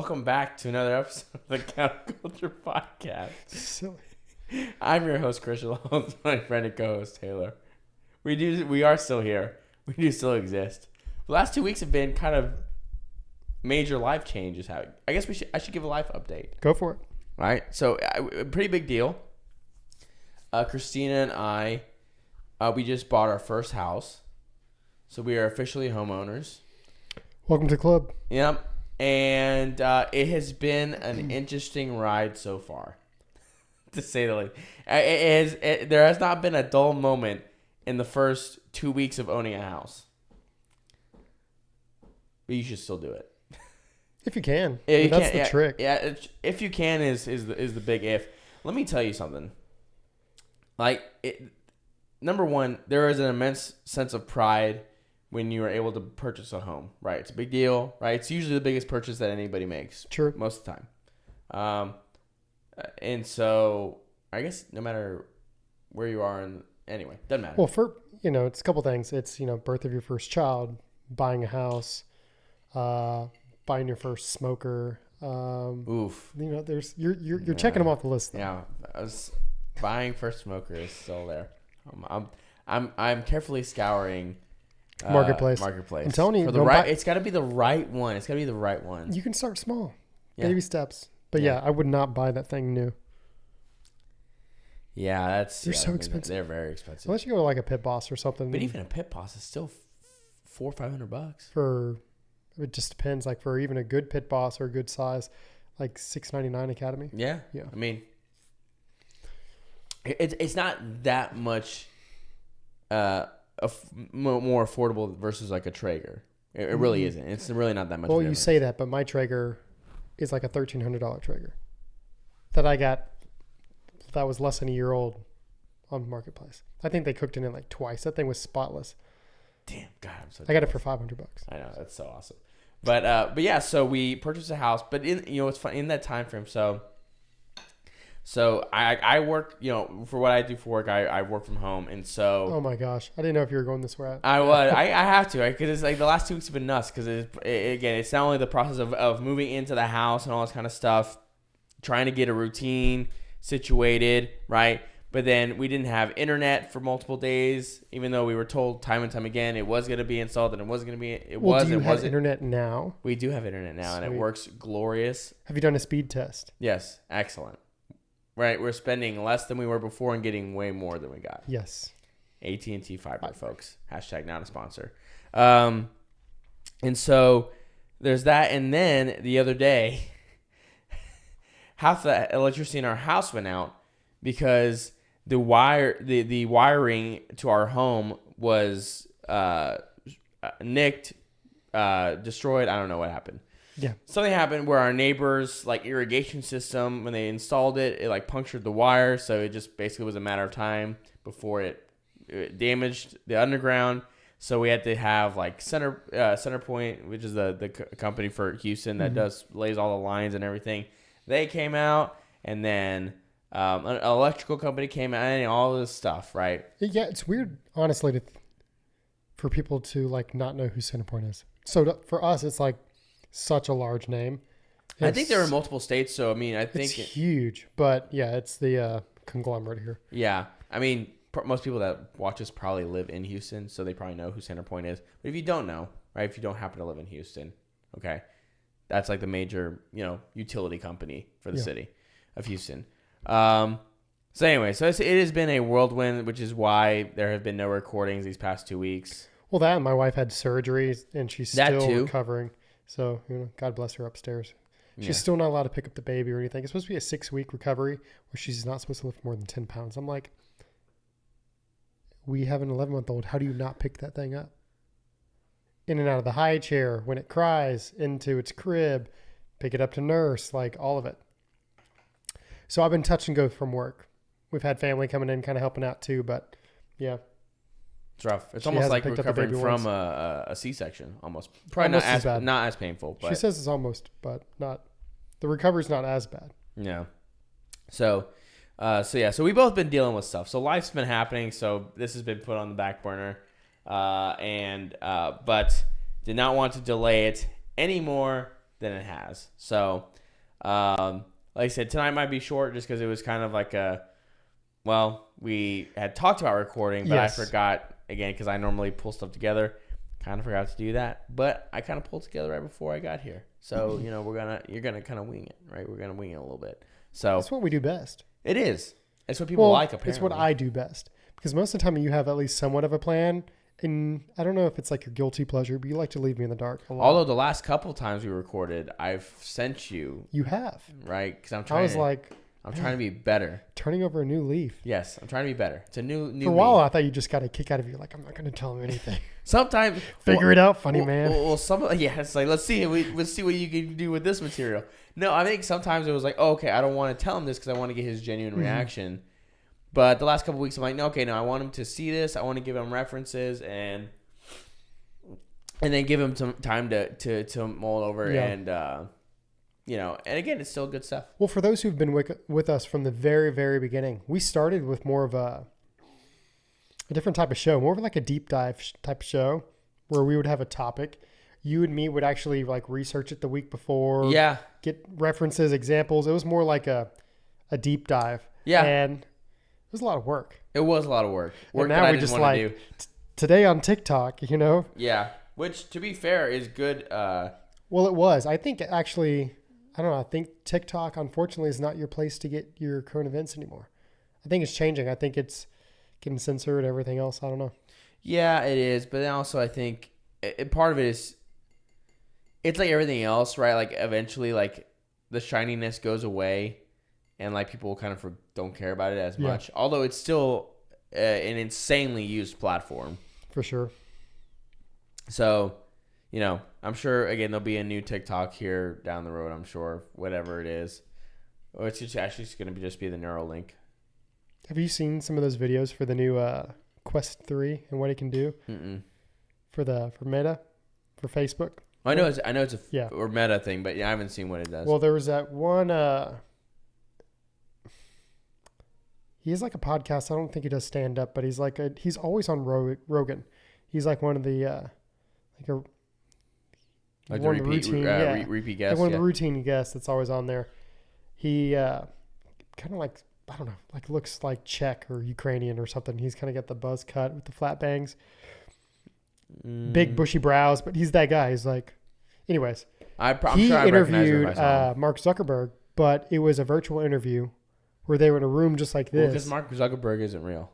Welcome back to another episode of the Counterculture Podcast. Silly. I'm your host, Chris, along with my friend and co-host, Taylor. We are still here. We do still exist. The last 2 weeks have been kind of major life changes. I guess I should give a life update. Go for it. All right. So, a pretty big deal. Christina and I, we just bought our first house. So, we are officially homeowners. Welcome to the club. Yep. And it has been an interesting ride so far, to say the least. There has not been a dull moment in the first 2 weeks of owning a house. But you should still do it. If you can. Yeah, That's the trick. Yeah, if you can is the big if. Let me tell you something. Number one, there is an immense sense of pride when you are able to purchase a home, right? It's a big deal, right? It's usually the biggest purchase that anybody makes. True. Most of the time. And so I guess no matter where you are, anyway, doesn't matter. Well, it's a couple things. It's, birth of your first child, buying a house, buying your first smoker. Oof. You're checking them off the list. Though. Yeah. Buying first smoker is still there. I'm carefully scouring Marketplace. I'm telling you, it's got to be the right one. It's got to be the right one. You can start small, Yeah. baby steps. But yeah, I would not buy that thing new. Yeah, they're so expensive. They're very expensive. Unless you go to like a Pit Boss or something. But even a Pit Boss is still $400 or $500. It just depends. Like for even a good Pit Boss or a good size, like $6.99 Academy. Yeah. Yeah. I mean, it's not that much more affordable versus like a Traeger. It really isn't. It's really not that much. Well, difference. you say that, but my Traeger is like a $1,300 Traeger that I got. That was less than a year old on Marketplace. I think they cooked it in like twice. That thing was spotless. Damn, God, I got it for $500. I know, that's so awesome. But yeah, so we purchased a house, but it's fun in that time frame. So I work, for what I do for work, I work from home, and so. Oh my gosh, I didn't know if you were going this way. I have to, because it's like the last 2 weeks have been nuts. Because again, it's not only the process of moving into the house and all this kind of stuff, trying to get a routine situated, right? But then we didn't have internet for multiple days, even though we were told time and time again it was going to be installed and it wasn't going to be. Do you have internet now? We do have internet now, Sweet. And it works glorious. Have you done a speed test? Yes, excellent. Right, we're spending less than we were before and getting way more than we got. Yes. AT&T Fiber, folks. # not a sponsor. And so there's that, and then the other day, half the electricity in our house went out because the wiring to our home was nicked, destroyed. I don't know what happened. Yeah. Something happened where our neighbor's irrigation system, when they installed it, it punctured the wire. So it just basically was a matter of time before it damaged the underground. So we had to have CenterPoint, which is the company for Houston that lays all the lines and everything. They came out, and then an electrical company came out, and all this stuff, right? Yeah, it's weird, honestly, for people to not know who CenterPoint is. So for us, it's such a large name. I think there are multiple states, so I mean, I think it's huge. But yeah, it's the conglomerate here. Yeah, I mean, most people that watch us probably live in Houston, so they probably know who CenterPoint is. But if you don't know, right? If you don't happen to live in Houston, okay, that's the major utility company for the city of Houston. So anyway, it has been a whirlwind, which is why there have been no recordings these past 2 weeks. Well, that and my wife had surgery, and she's still recovering. So, God bless her upstairs. She's still not allowed to pick up the baby or anything. It's supposed to be a 6-week recovery where she's not supposed to lift more than 10 pounds. I'm like, we have an 11-month-old. How do you not pick that thing up? In and out of the high chair, when it cries, into its crib, pick it up to nurse, all of it. So I've been touch and go from work. We've had family coming in kind of helping out too, but yeah. It's rough. It's almost like recovering from a C-section, almost. Probably almost not as painful. But. She says it's almost, but not. The recovery's not as bad. Yeah. So we both been dealing with stuff. So life's been happening. So this has been put on the back burner, but did not want to delay it anymore than it has. So, like I said, tonight might be short just because it was kind of like we had talked about recording, but Yes. I forgot again because I normally pull stuff together. Kind of forgot to do that, but I kind of pulled together right before I got here. So, you're gonna kind of wing it, right? We're gonna wing it a little bit. So That's what we do best. it is. It's what people like. Apparently, it's what I do best because most of the time you have at least somewhat of a plan. And I don't know if it's like your guilty pleasure, but you like to leave me in the dark a lot. Although the last couple times we recorded, I've sent you You have. right because I'm I was like, I'm trying to be better. turning over a new leaf. Yes, I'm trying to be better. It's a new. For a while, me. I thought you just got a kick out of you. Like, I'm not going to tell him anything. Sometimes Figure it out, funny well, man. Well, it's like let's see what you can do with this material. No, I think sometimes it was like, oh, okay, I don't want to tell him this because I want to get his genuine reaction. But the last couple of weeks, I'm like, no, okay, no, I want him to see this. I want to give him references and then give him some time to mull over and and again, it's still good stuff. Well, for those who've been with us from the very, very beginning, we started with more of a different type of show, more of like a deep dive type of show where we would have a topic. You and me would actually like research it the week before. Yeah. Get references, examples. It was more like a deep dive. Yeah. And it was a lot of work. It was a lot of work. Work now that I we didn't just want like to do. Today on TikTok, Yeah. Which, to be fair, is good. Well, it was. I think actually, I don't know. I think TikTok, unfortunately, is not your place to get your current events anymore. I think it's changing. I think it's getting censored, everything else. I don't know. Yeah, it is. But then also, I think part of it is, it's like everything else, right? Like, eventually, like, the shininess goes away and, like, people kind of don't care about it as much. Although it's still an insanely used platform. For sure. So, I'm sure, again, there'll be a new TikTok here down the road, I'm sure, whatever it is. Or it's just actually going to just be the Neuralink. Have you seen some of those videos for the new Quest 3 and what it can do? For Meta, for Facebook? I know it's a or Meta thing, but I haven't seen what it does. Well, there was that one. He has like a podcast. I don't think he does stand up, but he's always on Rogan. He's like one of the repeat guest. Like one of the routine guests that's always on there. He kind of like, I don't know, like looks like Czech or Ukrainian or something. He's kind of got the buzz cut with the flat bangs, big bushy brows, but he's that guy. He's like, anyways, he interviewed Mark Zuckerberg, but it was a virtual interview where they were in a room just like this. Because Mark Zuckerberg isn't real.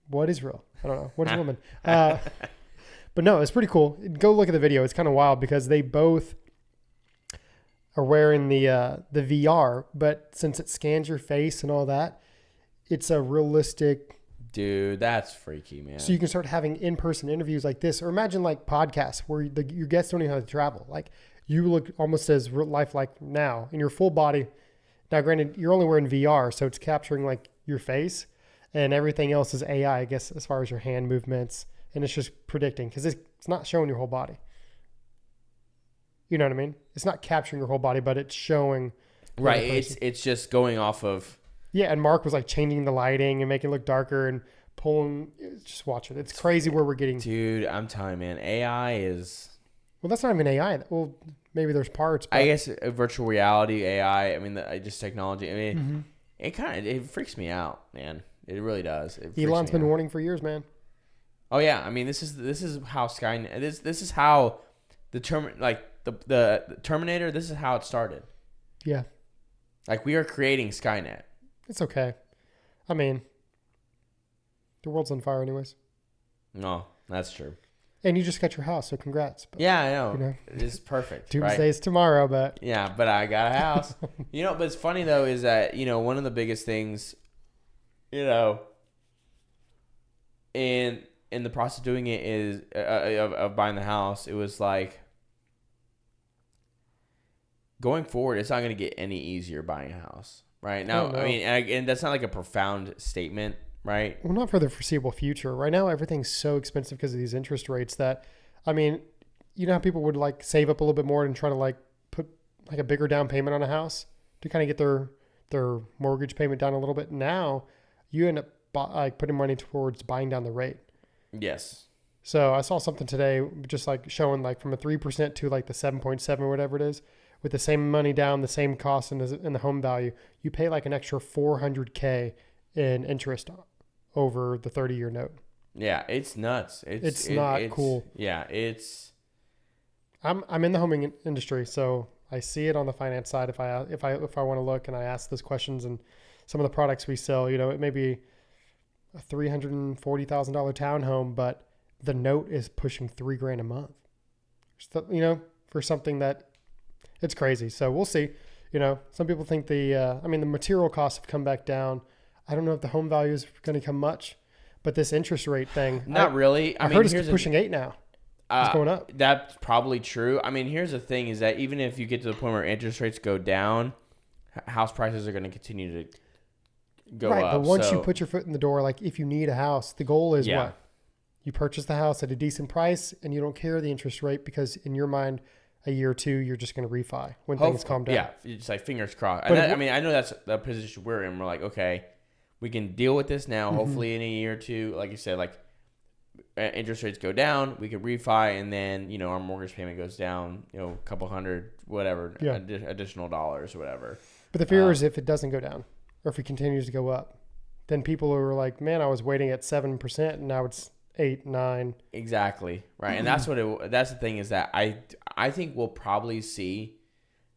What is real? I don't know. What is a woman? But no, it's pretty cool. Go look at the video. It's kind of wild because they both are wearing the VR, but since it scans your face and all that, it's a realistic. Dude, that's freaky, man. So you can start having in-person interviews like this, or imagine like podcasts where your guests don't even have to travel. Like you look almost as lifelike now in your full body. Now, granted, you're only wearing VR, so it's capturing like your face, and everything else is AI, I guess, as far as your hand movements, and it's just predicting because it's not showing your whole body. You know what I mean? It's not capturing your whole body, but it's showing. Right. It's just going off of. Yeah, and Mark was like changing the lighting and making it look darker and pulling. Just watch it. It's crazy where we're getting. Dude, I'm telling you, man, AI is. Well, that's not even AI. Well, maybe there's parts. But... I guess virtual reality, AI. I mean, just technology. I mean, it freaks me out, man. It really does. Elon's been warning for years, man. Oh yeah, I mean, this is how Skynet. This is how the Terminator. This is how it started. Yeah. Like we are creating Skynet. It's okay. I mean, the world's on fire anyways. No, that's true. And you just got your house, so congrats. But, yeah, I know. It's perfect. Doomsday's tomorrow, but... Yeah, but I got a house. But it's funny, though, is that, one of the biggest things, in the process of doing it is, of buying the house, it was like, going forward, it's not going to get any easier buying a house. Right? Now, I mean, and that's not like a profound statement. Right. Well, not for the foreseeable future. Right now, everything's so expensive because of these interest rates that, I mean, you know how people would like save up a little bit more and try to like put like a bigger down payment on a house to kind of get their mortgage payment down a little bit. Now, you end up like putting money towards buying down the rate. Yes. So I saw something today, just like showing like from a 3% to like the 7.7 or whatever it is, with the same money down, the same cost in the home value, you pay like an extra $400K in interest over the 30-year note. Yeah, it's nuts. It's not cool. Yeah, it's. I'm in the home industry, so I see it on the finance side. If I want to look and I ask those questions, and some of the products we sell, you know, it may be a $340,000 townhome, but the note is pushing $3,000 a month. So, you know, for something that it's crazy. So we'll see. You know, some people think the material costs have come back down. I don't know if the home value is going to come much, but this interest rate thing, Not really. I heard it's pushing 8 now. It's going up. That's probably true. I mean, here's the thing: is that even if you get to the point where interest rates go down, house prices are going to continue to go up. Right, but once you put your foot in the door, like if you need a house, the goal is what? You purchase the house at a decent price, and you don't care the interest rate because in your mind, a year or two, you're just going to refi when things calm down. Yeah, it's like fingers crossed. I know that's the position we're in. We're like, okay, we can deal with this now. Hopefully, in a year or two, like you said, like interest rates go down, we can refi, and then you know our mortgage payment goes down, you know, a couple hundred, whatever, additional dollars or whatever. But the fear is if it doesn't go down, or if it continues to go up, then people are like, man, I was waiting at 7%, and now it's 8, 9. Exactly right, and that's that's the thing is that I think we'll probably see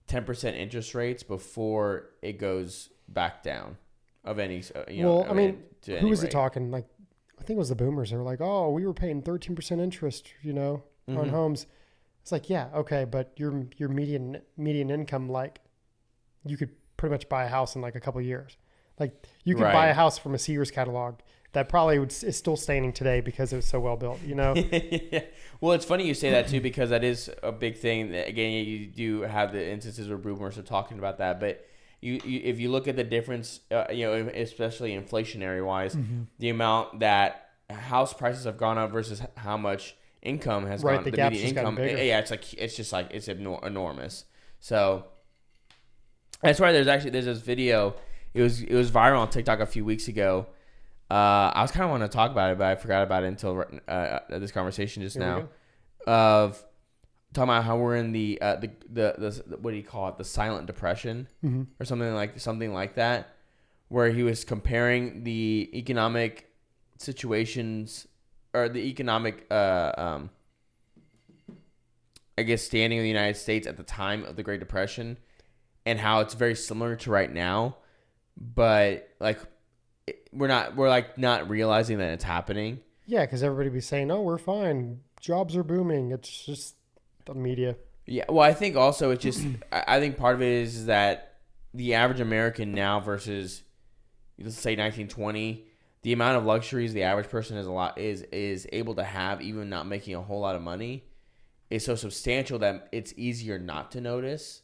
10% interest rates before it goes back down of any. I mean, who was it talking? Like, I think it was the boomers. They were like, "Oh, we were paying 13% interest, you know, on homes." It's like, yeah, okay, but your median income, like, you could pretty much buy a house in like a couple of years. Like, you could buy a house from a Sears catalog that probably is still standing today because it was so well built, you know? Yeah. Well, it's funny you say that too, because that is a big thing. Again, you do have the instances where boomers are talking about that, but you if you look at the difference, you know, especially inflationary wise, the amount that house prices have gone up versus how much income has gone, the median income, yeah, it's enormous. So that's why there's this video. It was viral on TikTok a few weeks ago. I was kind of wanting to talk about it, but I forgot about it until this conversation just now. Of talking about how we're in the what do you call it? The silent depression or something like that, where he was comparing the economic situations or the economic I guess standing of the United States at the time of the Great Depression, and how it's very similar to right now, but like we're not realizing that it's happening. Yeah, because everybody be saying, "Oh, we're fine. Jobs are booming." It's just the media. Yeah, well, I think also it's just I think part of it is that the average American now versus let's say 1920, the amount of luxuries the average person is able to have, even not making a whole lot of money, is so substantial that it's easier not to notice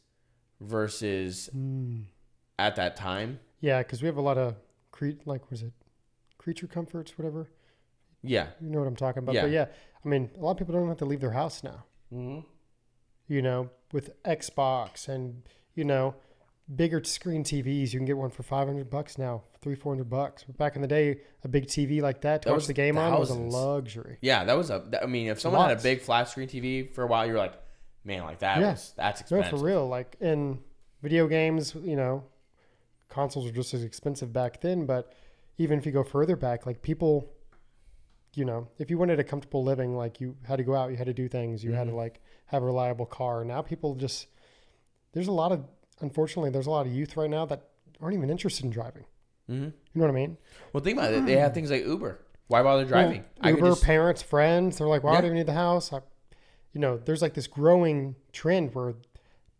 versus at that time. Yeah, because we have a lot of creature comforts, whatever. Yeah, you know what I'm talking about. Yeah. But yeah, I mean, a lot of people don't have to leave their house now. Mm-hmm. You know, with Xbox and you know, bigger screen TVs, you can get one for $500 now, $300-400. But back in the day, a big TV like that to watch the game on was a luxury. Yeah, I mean, if someone had a big flat screen TV for a while, you're like, man, like that's expensive. No, for real. Like in video games, you know, consoles were just as expensive back then. But even if you go further back, like people, you know, if you wanted a comfortable living, like you had to go out, you had to do things, you had to like have a reliable car. Now people just, unfortunately, there's a lot of youth right now that aren't even interested in driving. Mm-hmm. You know what I mean? Well, think about it. They have things like Uber. Why bother driving? Uber, parents, friends, they're like, why do we need the house? You know, there's like this growing trend where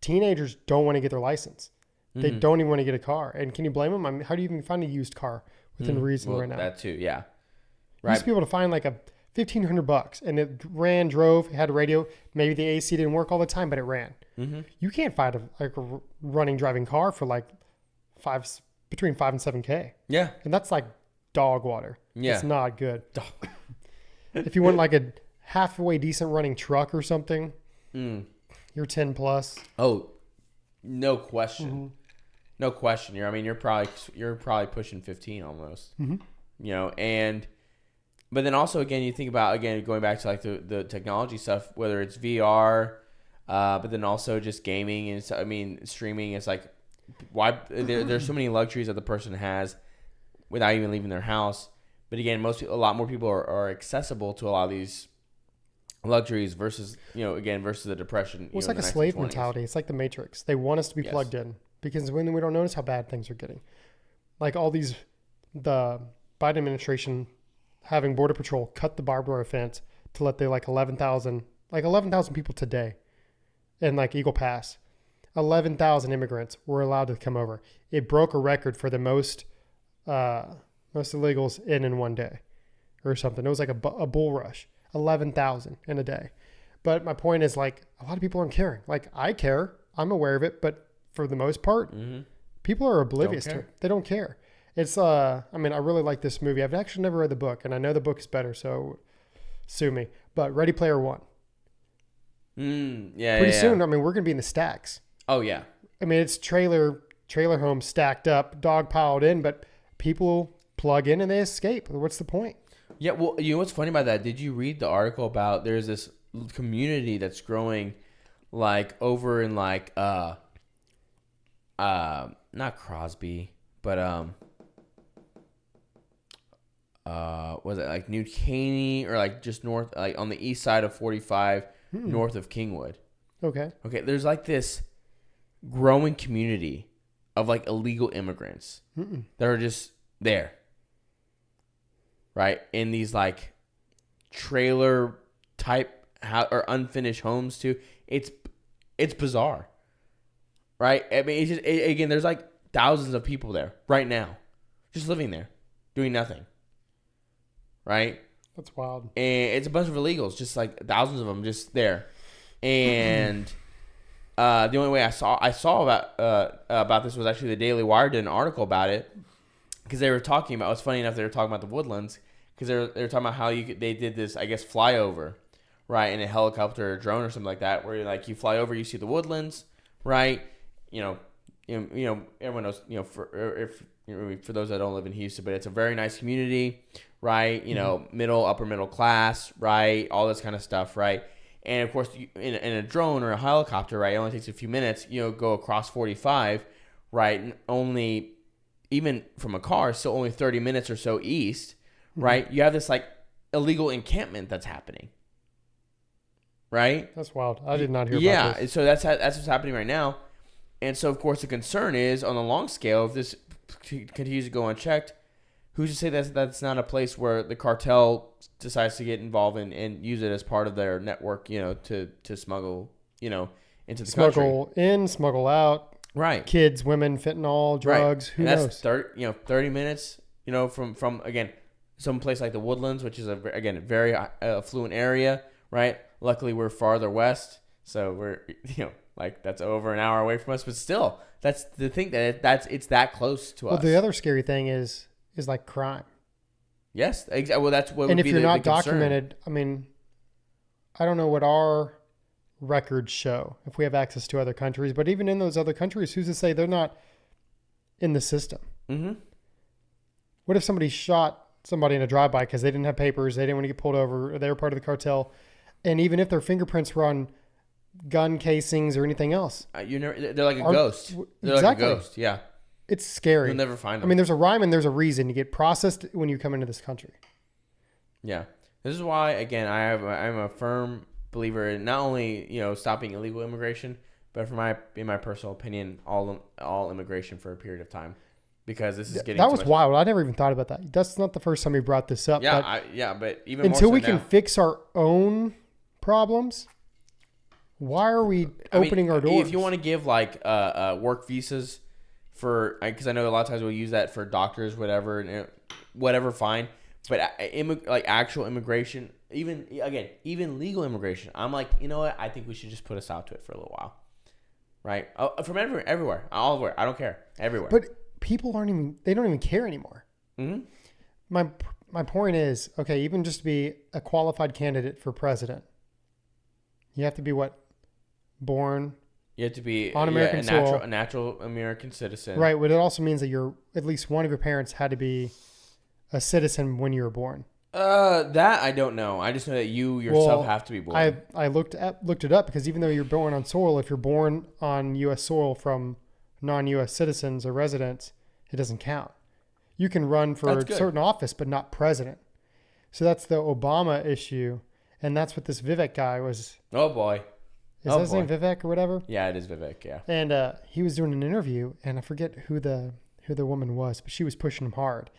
teenagers don't want to get their license. They don't even want to get a car. And can you blame them? I mean, how do you even find a used car within reason right now? That too, yeah. Right. You used to be able to find like a $1,500 and it drove, it had a radio. Maybe the AC didn't work all the time, but it ran. Mm-hmm. You can't find a running driving car for like between $5,000 and $7,000. Yeah. And that's like dog water. Yeah. It's not good. If you want like a halfway decent running truck or something, you're 10 plus. Oh, no question. Mm-hmm. No question. You're probably pushing 15 almost. Mm-hmm. You know, But then also, again, you think about, again, going back to like the technology stuff, whether it's VR, but then also just gaming and I mean, streaming. It's like, why there's so many luxuries that the person has without even leaving their house. But again, a lot more people are accessible to a lot of these luxuries versus, versus the depression. Well, it's like a slave mentality. It's like the Matrix. They want us to be Yes. plugged in because when we don't notice how bad things are getting. Like the Biden administration having Border Patrol cut the barbed wire fence to let the 11,000 people today in like Eagle Pass, 11,000 immigrants were allowed to come over. It broke a record for the most illegals in one day or something. It was like a bull rush, 11,000 in a day. But my point is, like, a lot of people aren't caring. Like, I care. I'm aware of it. But for the most part, people are oblivious to it. They don't care. It's, I really like this movie. I've actually never read the book, and I know the book is better, so sue me. But Ready Player One. Pretty soon, we're going to be in the stacks. Oh, yeah. I mean, it's trailer homes stacked up, dog piled in, but people plug in and they escape. What's the point? Yeah, well, you know what's funny about that? Did you read the article about there's this community that's growing, like, over in, like, not Crosby, but, was it like New Caney or like just north, like on the east side of 45, north of Kingwood? Okay. There's like this growing community of like illegal immigrants that are just there, right? In these like trailer type or unfinished homes too. It's bizarre, right? I mean, it's just, again, there's like thousands of people there right now, just living there, doing nothing. Right? That's wild. And it's a bunch of illegals, just like thousands of them just there. And the only way I saw about this was actually the Daily Wire did an article about it because they were talking about. It was funny enough they were talking about the Woodlands because they were talking about how they did this, I guess, flyover, right, in a helicopter or drone or something like that, where like you fly over, you see the Woodlands, right? Everyone knows, for those that don't live in Houston, but it's a very nice community. Right, upper middle class, right, all this kind of stuff, right, and of course, in a drone or a helicopter, right, it only takes a few minutes, go across 45, right, and only, even from a car, still only 30 minutes or so east, right, you have this, like, illegal encampment that's happening, right? That's wild. I did not hear about this. Yeah, so that's what's happening right now, and so, of course, the concern is, on the long scale, if this continues to go unchecked, who's to say that's not a place where the cartel decides to get involved and use it as part of their network, to smuggle, into the country. Smuggle in, smuggle out. Right. Kids, women, fentanyl, drugs. Right. Who knows? That's 30 minutes, from again, some place like the Woodlands, which is a very affluent area, right? Luckily, we're farther west, so we're, like that's over an hour away from us, but still, that's the thing it's that close to us. Well, the other scary thing is like crime. Yes, exactly. Well, that's what. And would if be you're the not concern. documented, I don't know what our records show if we have access to other countries, but even in those other countries, who's to say they're not in the system? Mm-hmm. What if somebody shot somebody in a drive-by because they didn't have papers, they didn't want to get pulled over, or they were part of the cartel, and even if their fingerprints were on gun casings or anything else, they're like a ghost. They're exactly. Like a ghost. Yeah. It's scary. You'll never find them. There's a rhyme and there's a reason. You get processed when you come into this country. Yeah. This is why, again, I'm a firm believer in not only, stopping illegal immigration, but in my personal opinion, all immigration for a period of time. Because this is getting that was wild. I never even thought about that. That's not the first time we brought this up. Yeah, but even until more we so can now. fix our own problems, why are we opening our doors? If you want to give like work visas for, because I know a lot of times we'll use that for doctors, whatever, fine. But like actual immigration, even legal immigration, I'm like, you know what? I think we should just put a stop to it for a little while, right? From everywhere, all over. I don't care, everywhere. But people they don't even care anymore. Mm-hmm. My point is, okay, even just to be a qualified candidate for president, you have to be born. You have to be on American soil, a natural American citizen. Right, but it also means that at least one of your parents had to be a citizen when you were born. That I don't know. I just know that you yourself Well, have to be born. I looked it up because even though you're born on soil, if you're born on U.S. soil from non-U.S. citizens or residents, it doesn't count. You can run for That's a good. certain office, but not president. So that's the Obama issue, and that's what this Vivek guy was. Oh boy. Is Oh, that his name, boy. Vivek or whatever? Yeah, it is Vivek. Yeah. And he was doing an interview, and I forget who the woman was, but she was pushing him hard,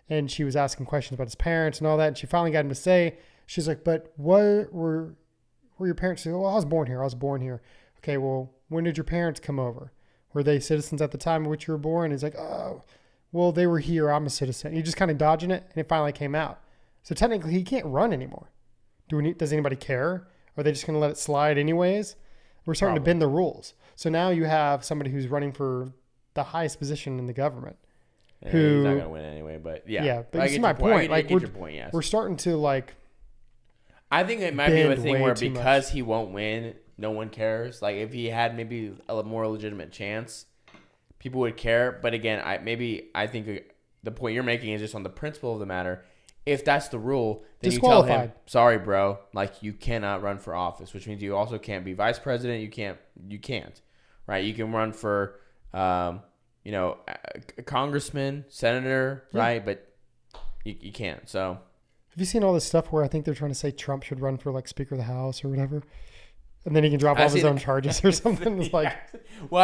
and she was asking questions about his parents and all that. And she finally got him to say, she's like, "But what were your parents?" She said, "Well, I was born here. I was born here." Okay, well, when did your parents come over? Were they citizens at the time in which you were born? He's like, "Oh, well, they were here. I'm a citizen." He just kind of dodging it, and it finally came out. So technically, he can't run anymore. Does anybody care? Are they just going to let it slide anyways? We're starting to bend the rules. So now you have somebody who's running for the highest position in the government. Yeah, Who- he's not gonna win anyway, but yeah. Yeah, but I you get see my your point. point. I Like, get your point. Yes. We're starting to like, I think it might be a bend thing way where too because he won't win, no one cares. Like if he had maybe a more legitimate chance, people would care. But again, I think the point you're making is just on the principle of the matter. If that's the rule, then you tell him, Disqualified. sorry, bro, like you cannot run for office, which means you also can't be vice president. You can't, right? You can run for, a congressman, senator, Yeah. right? But you can't. So have you seen all this stuff where I think they're trying to say Trump should run for like Speaker of the House or whatever? And then he can drop I've off his seen own charges or something. It's like, well,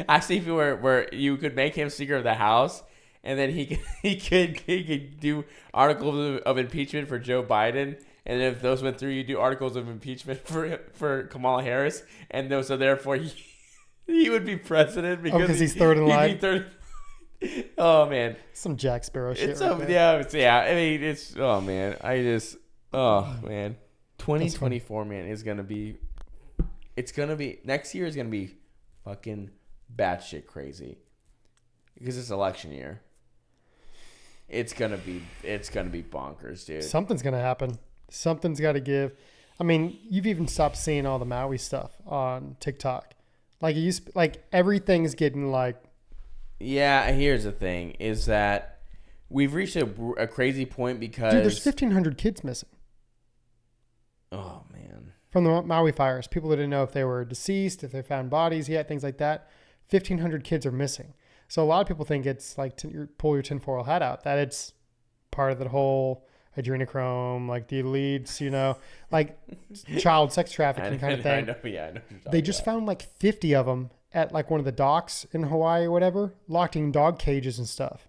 I see where you could make him Speaker of the House, and then he could do articles of impeachment for Joe Biden, and if those went through, you do articles of impeachment for Kamala Harris, and so therefore he would be president because he's third in he'd be line? third. Oh man, some Jack Sparrow shit. it's right so there. yeah. I mean, it's oh man, man. 2024, man, is gonna be. It's gonna be next year is gonna be fucking batshit crazy because it's election year. It's gonna be bonkers, dude. Something's gonna happen. Something's got to give. I mean, you've even stopped seeing all the Maui stuff on TikTok. Like it used, like everything's getting like. Yeah, here's the thing: is that we've reached a crazy point because Dude, there's 1,500 kids missing oh man, from the Maui fires. People that didn't know if they were deceased, if they found bodies yet, things like that. 1,500 kids are missing. So a lot of people think it's like pull your tinfoil hat out, that it's part of the whole adrenochrome, like the elites, like child sex trafficking kind of thing. I know what you're talking They just about. found like 50 of them at like one of the docks in Hawaii or whatever, locked in dog cages and stuff.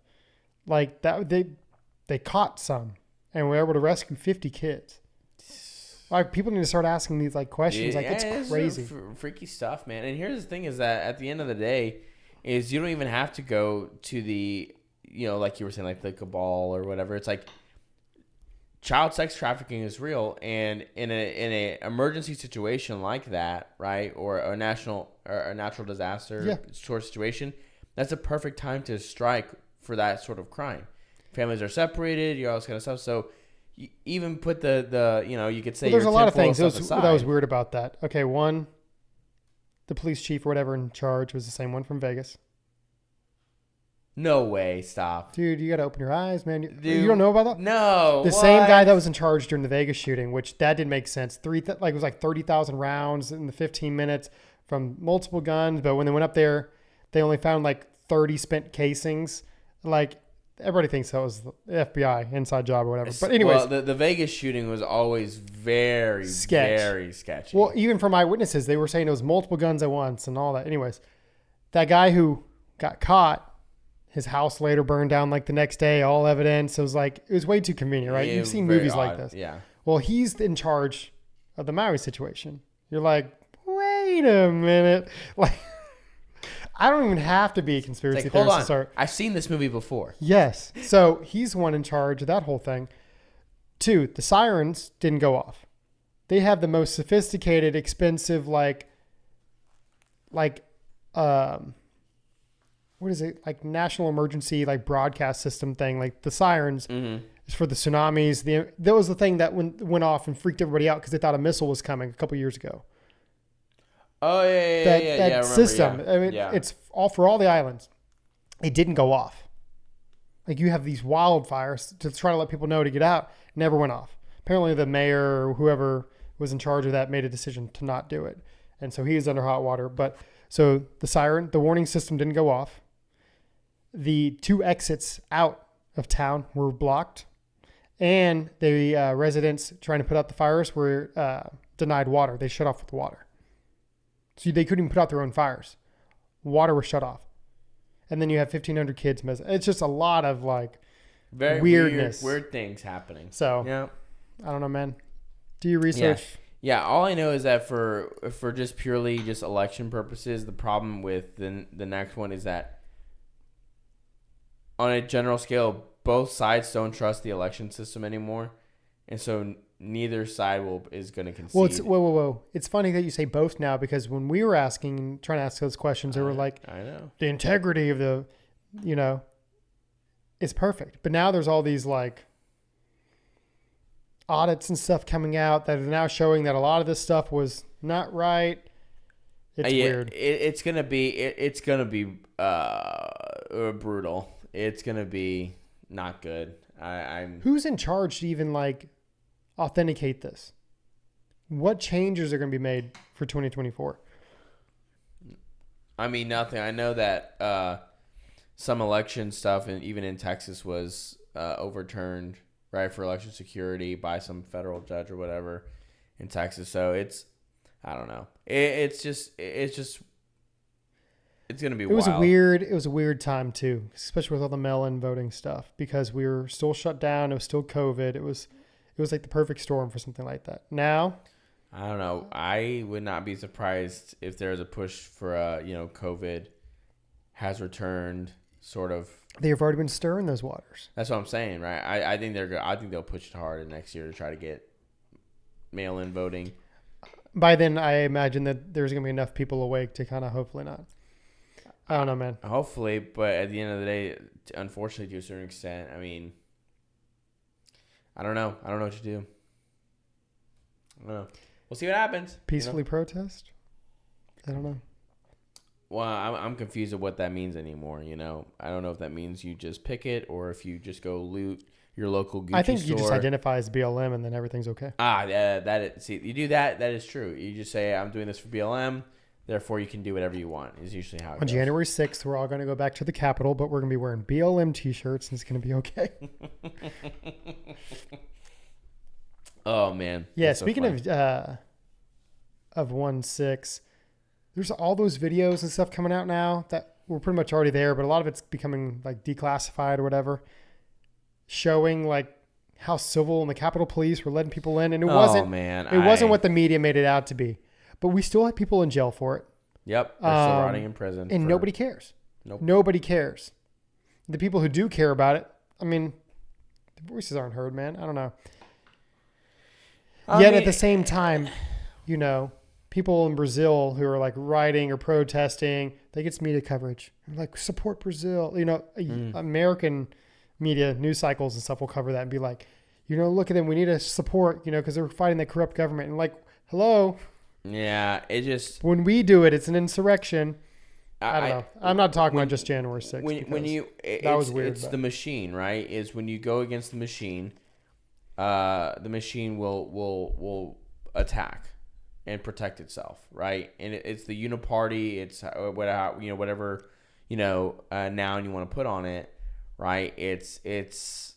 Like that, they caught some and were able to rescue 50 kids. Like people need to start asking these like questions. Like it's crazy. Freaky stuff, man. And here's the thing: is that at the end of the day, is you don't even have to go to the, like you were saying, like the cabal or whatever. It's like child sex trafficking is real, and in a emergency situation like that, right, or a natural disaster sort of situation, that's a perfect time to strike for that sort of crime. Families are separated, all this kind of stuff. So you even put the you could say Well, there's a lot of tinfoil things stuff that was aside. weird about that. Okay, one, the police chief or whatever in charge was the same one from Vegas. No way, stop. Dude, you got to open your eyes, man. Dude, You don't know about that? No. The same guy that was in charge during the Vegas shooting, which that didn't make sense. It was like 30,000 rounds in the 15 minutes from multiple guns. But when they went up there, they only found like 30 spent casings. Like everybody thinks that was the FBI inside job or whatever. But anyways, well, the Vegas shooting was always very, very sketchy. well, even from eyewitnesses, they were saying it was multiple guns at once and all that. Anyways, that guy who got caught, his house later burned down like the next day, all evidence. It was way too convenient, right? Yeah, You've seen very movies like odd, this. yeah. Well, he's in charge of the Maui situation. You're like, wait a minute. Like, I don't even have to be a conspiracy It's like, hold theorist on, to start. I've seen this movie before. Yes. So he's the one in charge of that whole thing. 2, the sirens didn't go off. They have the most sophisticated, expensive, what is it? Like national emergency, like broadcast system thing. Like the sirens is for the tsunamis. That was the thing that went off and freaked everybody out because they thought a missile was coming a couple years ago. Oh yeah, That I remember, system. yeah. I mean, it's all for all the islands. It didn't go off. Like you have these wildfires to try to let people know to get out. Never went off. Apparently the mayor or whoever was in charge of that made a decision to not do it. And so he is under hot water. But so the warning system didn't go off. The 2 exits out of town were blocked. And the residents trying to put out the fires were denied water. They shut off with water. So they couldn't even put out their own fires. Water was shut off. And then you have 1,500 kids missing. It's just a lot of like Very weirdness. weird things happening. So yeah, I don't know, man. Do your research. Yeah. All I know is that for just purely just election purposes, the problem with the next one is that on a general scale, both sides don't trust the election system anymore, and so neither side is going to concede. Well, whoa. It's funny that you say both now, because when we were trying to ask those questions, they were like, I know the integrity of the, is perfect. But now there's all these like audits and stuff coming out that are now showing that a lot of this stuff was not right. It's weird. It's gonna be brutal. It's gonna be not good. I'm. Who's in charge to even like authenticate this? What changes are going to be made for 2024? I mean, nothing. I know that some election stuff, and even in Texas, was overturned, right, for election security by some federal judge or whatever in Texas. So I don't know. It's gonna be. It was a weird time too, especially with all the mail-in voting stuff, because we were still shut down. It was still COVID. It was like the perfect storm for something like that. Now, I don't know. I would not be surprised if there's a push for COVID has returned, sort of. They have already been stirring those waters. That's what I'm saying, right? I think they'll push it hard next year to try to get mail-in voting. By then, I imagine that there's going to be enough people awake to kind of hopefully not. I don't know, man. Hopefully, but at the end of the day, unfortunately, to a certain extent, I mean, I don't know. I don't know what to do. I don't know. We'll see what happens. Peacefully protest? I don't know. Well, I'm confused of what that means anymore. I don't know if that means you just picket or if you just go loot your local Gucci store. I think you just identify as BLM and then everything's okay. See, you do that. That is true. You just say, I'm doing this for BLM. Therefore, you can do whatever you want, is usually how it goes. On January 6th, we're all going to go back to the Capitol, but we're going to be wearing BLM t-shirts, and it's going to be okay. Oh, man. Yeah, speaking of 1/6, there's all those videos and stuff coming out now that were pretty much already there, but a lot of it's becoming like declassified or whatever, showing like how civil and the Capitol Police were letting people in, and it wasn't what the media made it out to be. But we still have people in jail for it. Yep, they're still rotting in prison. And nobody cares. Nope. Nobody cares. The people who do care about it, I mean, the voices aren't heard, man. I don't know. Yet at the same time, people in Brazil who are like rioting or protesting, they get media coverage. Like, support Brazil. American media, news cycles and stuff will cover that and be like, look at them. We need to support, because they're fighting the corrupt government. And like, hello. Yeah, it just... When we do it, it's an insurrection. I don't know. I'm not talking about just January 6th. That was weird. It's the machine, right? Is when you go against the machine will attack and protect itself, right? And it's the uniparty. It's whatever noun you want to put on it, right? It is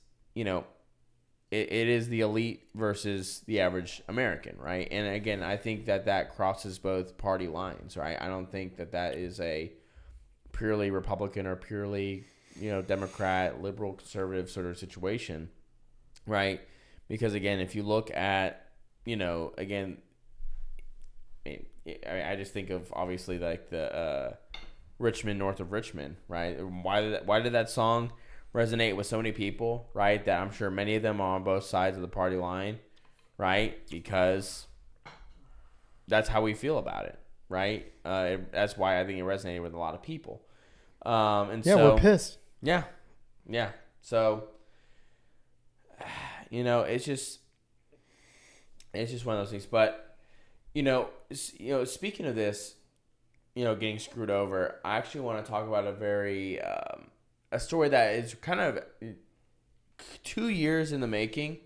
the elite versus the average American, right? And again, I think that crosses both party lines, right? I don't think that is a purely Republican or purely, Democrat, liberal, conservative sort of situation, right? Because again, if you look at, again, I just think of obviously like the Richmond, north of Richmond, right? Why did that song resonate with so many people, right? That I'm sure many of them are on both sides of the party line, right? Because that's how we feel about it, right? That's why I think it resonated with a lot of people. We're pissed. Yeah. So, it's just one of those things. But, speaking of this, getting screwed over, I actually want to talk about a very a story that is kind of 2 years in the making,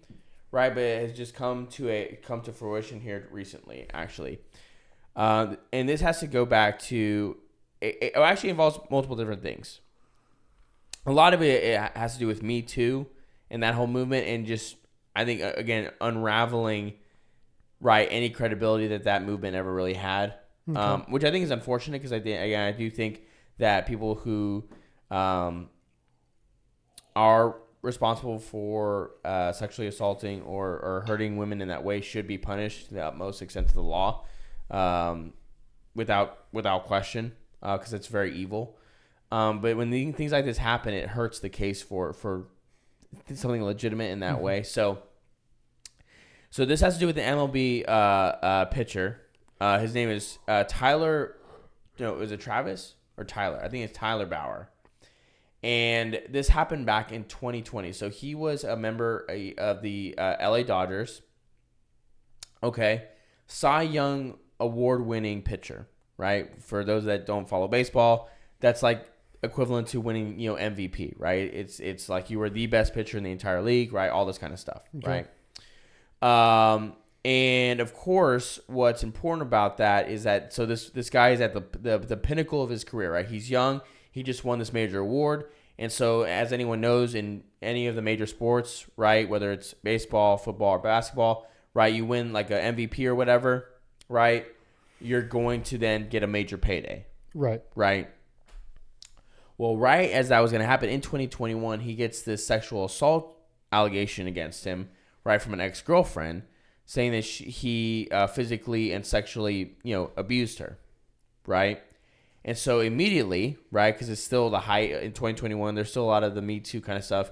right? But it has just come to fruition here recently, actually. And this has to go back to it actually involves multiple different things. A lot of it has to do with Me Too and that whole movement, and just I think again unraveling right any credibility that movement ever really had, which I think is unfortunate because I do think that people who are responsible for sexually assaulting or hurting women in that way should be punished to the utmost extent of the law, without question, because it's very evil. But when things like this happen, it hurts the case for something legitimate in that way. So this has to do with the MLB pitcher. His name is Tyler. No, is it Travis or Tyler? I think it's Tyler Bauer. And this happened back in 2020. So he was a member of the LA Dodgers. Okay. Cy Young award-winning pitcher, right? For those that don't follow baseball, that's like equivalent to winning, MVP, right? It's like you were the best pitcher in the entire league, right? All this kind of stuff, okay. Right? And of course, what's important about that is that so this guy is at the pinnacle of his career, right? He's young. He just won this major award. And so as anyone knows in any of the major sports, right, whether it's baseball, football, or basketball, right, you win like an MVP or whatever, right, you're going to then get a major payday. Right. Right. Well, right as that was going to happen in 2021, he gets this sexual assault allegation against him, right, from an ex-girlfriend, saying that he physically and sexually, abused her, right? And so immediately, right, because it's still the height in 2021, there's still a lot of the Me Too kind of stuff.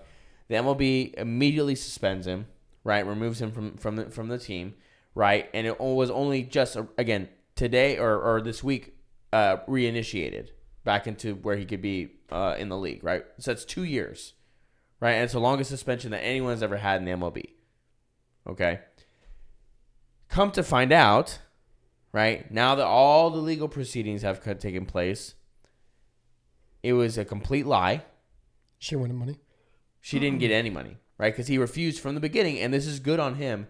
The MLB immediately suspends him, right, removes him from the team, right, and it was only just again today or this week reinitiated back into where he could be in the league, right? So that's 2 years, right, and it's the longest suspension that anyone's ever had in the MLB. Okay. Come to find out, right, now that all the legal proceedings have taken place, it was a complete lie. She wanted money. She didn't get any money, right? Because he refused from the beginning, and this is good on him.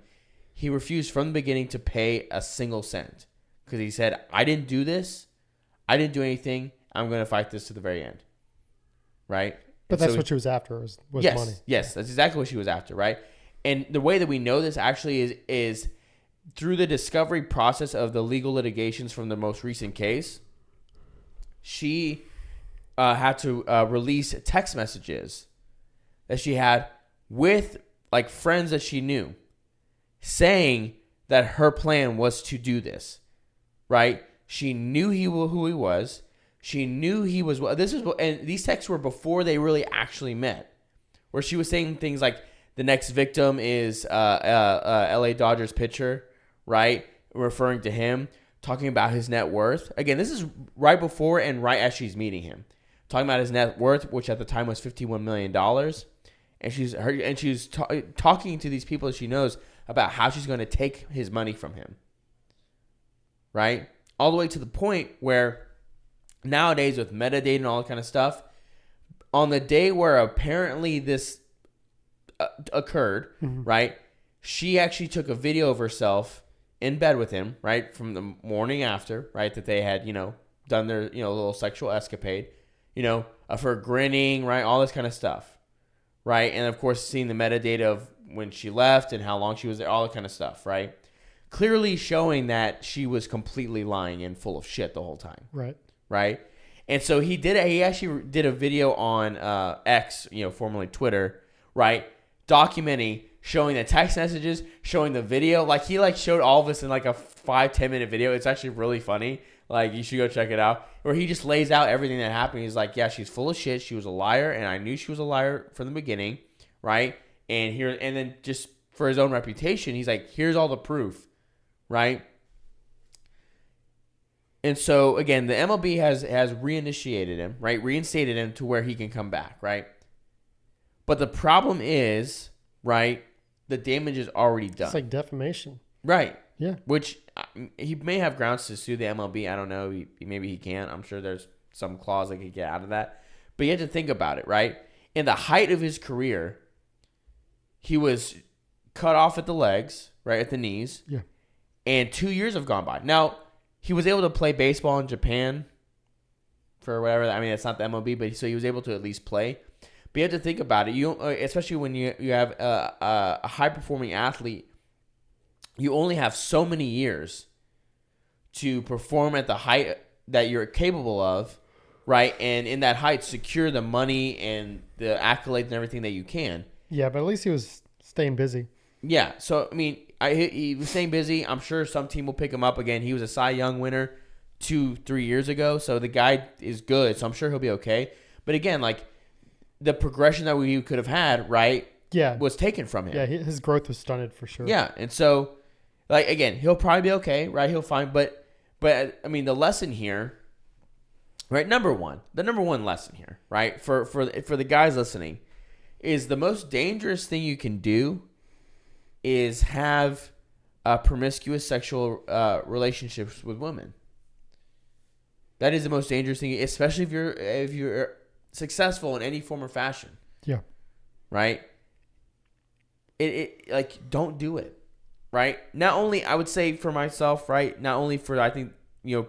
He refused from the beginning to pay a single cent because he said, I didn't do this. I didn't do anything. I'm going to fight this to the very end, right? But that's what she was after was yes, money. Yes, that's exactly what she was after, right? And the way that we know this actually is through the discovery process of the legal litigations from the most recent case. She had to release text messages that she had with like friends that she knew saying that her plan was to do this, right? She knew who he was. She knew he was, and these texts were before they really actually met, where she was saying things like the next victim is LA Dodgers pitcher, right? Referring to him, talking about his net worth. Again, this is right before and right as she's meeting him. Talking about his net worth, which at the time was $51 million. And she's talking to these people that she knows about how she's going to take his money from him. Right? All the way to the point where nowadays with metadata and all that kind of stuff, on the day where apparently this occurred, right? She actually took a video of herself in bed with him, right? From the morning after, right? That they had, done their, little sexual escapade, of her grinning, right? All this kind of stuff, right? And of course, seeing the metadata of when she left and how long she was there, all that kind of stuff, right? Clearly showing that she was completely lying and full of shit the whole time. Right. Right. And so he actually did a video on X, formerly Twitter, right? Documenting, showing the text messages, showing the video. Like he showed all of this in like a 5-10 minute video. It's actually really funny. Like you should go check it out. Where he just lays out everything that happened. He's like, yeah, she's full of shit. She was a liar, and I knew she was a liar from the beginning, right? And then just for his own reputation, he's like, here's all the proof, right? And so again, the MLB has reinitiated him, right? Reinstated him to where he can come back, right? But the problem is, right, the damage is already done. It's like defamation. Right. Yeah. Which he may have grounds to sue the MLB. I don't know. Maybe he can't. I'm sure there's some clause that could get out of that. But you have to think about it, right? In the height of his career, he was cut off at the legs, right, at the knees. Yeah. And 2 years have gone by. Now, he was able to play baseball in Japan for whatever. I mean, it's not the MLB, but so he was able to at least play. But you have to think about it. Especially when you have a high-performing athlete, you only have so many years to perform at the height that you're capable of, right? And in that height, secure the money and the accolades and everything that you can. Yeah, but at least he was staying busy. Yeah. So, I mean, he was staying busy. I'm sure some team will pick him up again. He was a Cy Young winner 2-3 years ago. So the guy is good. So I'm sure he'll be okay. But again, like the progression that we could have had, right, Yeah. was taken from him. Yeah, his growth was stunted for sure. Yeah. And so, like, again, he'll probably be okay, right? He'll find, but I mean, the lesson here, right? The number one lesson here, right? For the guys listening, is the most dangerous thing you can do is have promiscuous sexual relationships with women. That is the most dangerous thing, especially if you're successful in any form or fashion. Yeah. Right? It like, don't do it. Right? Not only, I would say for myself, right? Not only for, I think,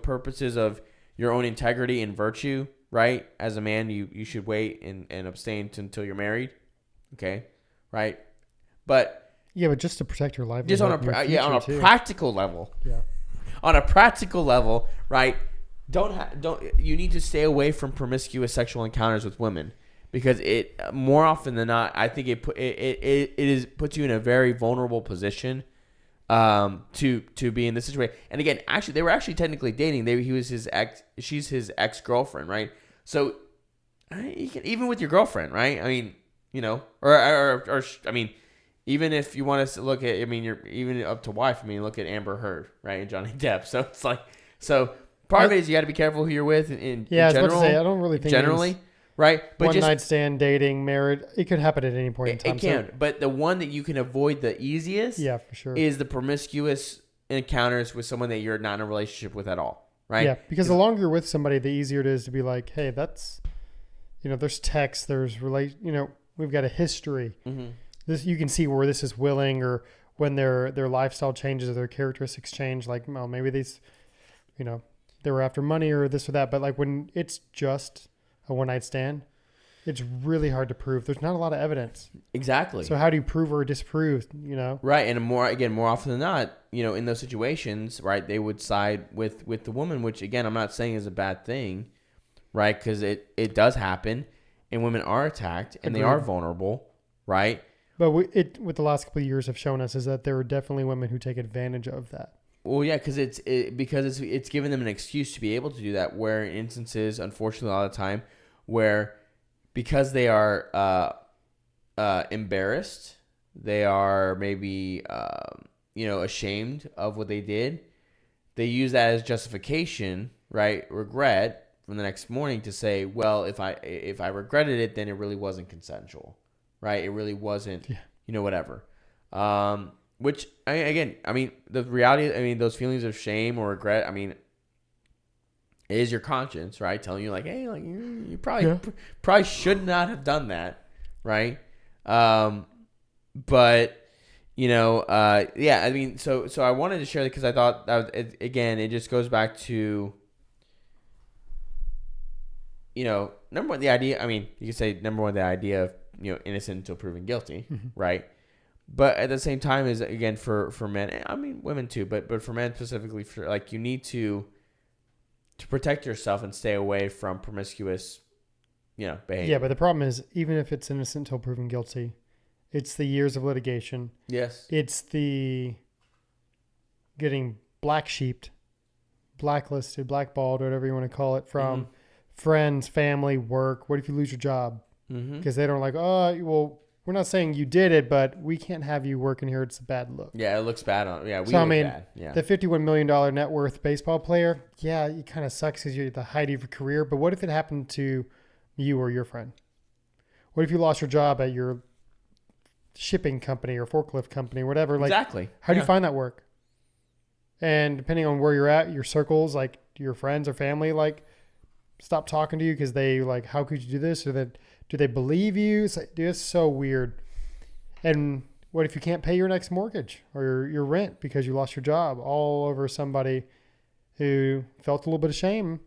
purposes of your own integrity and virtue, right? As a man, you should wait and abstain until you're married. Okay? Right? But Yeah, but just to protect your life. just on a practical level. Yeah. On a practical level, right? You need to stay away from promiscuous sexual encounters with women, because it, more often than not, I think it puts you in a very vulnerable position to be in this situation. And again, actually, they were actually technically dating. He was his ex. She's his ex-girlfriend, right? So you can, even with your girlfriend, right? I mean, or I mean, even if you want to look at, I mean, you're even up to wife. I mean, look at Amber Heard, right, and Johnny Depp. So it's like, part of it is you got to be careful who you're with. In I was general, about to say, I don't really think generally, right? But one night stand, dating, married, it could happen at any point in time. It can, but the one that you can avoid the easiest, yeah, for sure, is the promiscuous encounters with someone that you're not in a relationship with at all, right? Yeah, because the longer you're with somebody, the easier it is to be like, hey, that's, there's text, there's we've got a history. Mm-hmm. This, you can see where this is willing, or when their lifestyle changes or their characteristics change. Like, well, maybe these, they were after money or this or that. But like when it's just a one night stand, it's really hard to prove. There's not a lot of evidence. Exactly. So how do you prove or disprove? Right, and more often than not, in those situations, right, they would side with the woman, which again, I'm not saying is a bad thing, right? Because it does happen, and women are attacked and they are vulnerable, right? But what the last couple of years have shown us is that there are definitely women who take advantage of that. Well, yeah, because it's given them an excuse to be able to do that. Where in instances, unfortunately, a lot of the time, where because they are embarrassed, they are maybe ashamed of what they did. They use that as justification, right? Regret from the next morning to say, well, if I regretted it, then it really wasn't consensual. Right, it really wasn't, whatever. Which I mean, the reality, those feelings of shame or regret, it is your conscience, right, telling you like, hey, like you probably should not have done that, right? But so I wanted to share that because I thought that it just goes back to, number one, the idea. I mean, you could say number one, the idea of innocent until proven guilty, right? But at the same time, is again for men. I mean, women too, but for men specifically, for like you need to protect yourself and stay away from promiscuous, behavior. Yeah, but the problem is, even if it's innocent until proven guilty, it's the years of litigation. Yes. It's the getting black sheeped, blacklisted, blackballed, whatever you want to call it, from friends, family, work. What if you lose your job? Because they don't well, we're not saying you did it, but we can't have you working here. It's a bad look. Yeah, it looks bad on. Yeah, we so, look bad. Yeah. The $51 million net worth baseball player, yeah, it kind of sucks because you're at the height of your career. But what if it happened to you or your friend? What if you lost your job at your shipping company or forklift company or whatever? Like, exactly. How do you find that work? And depending on where you're at, your circles, like your friends or family, like stop talking to you because they like, how could you do this? Or that do they believe you? It's like, dude, it's so weird. And what if you can't pay your next mortgage or your rent because you lost your job, all over somebody who felt a little bit of shame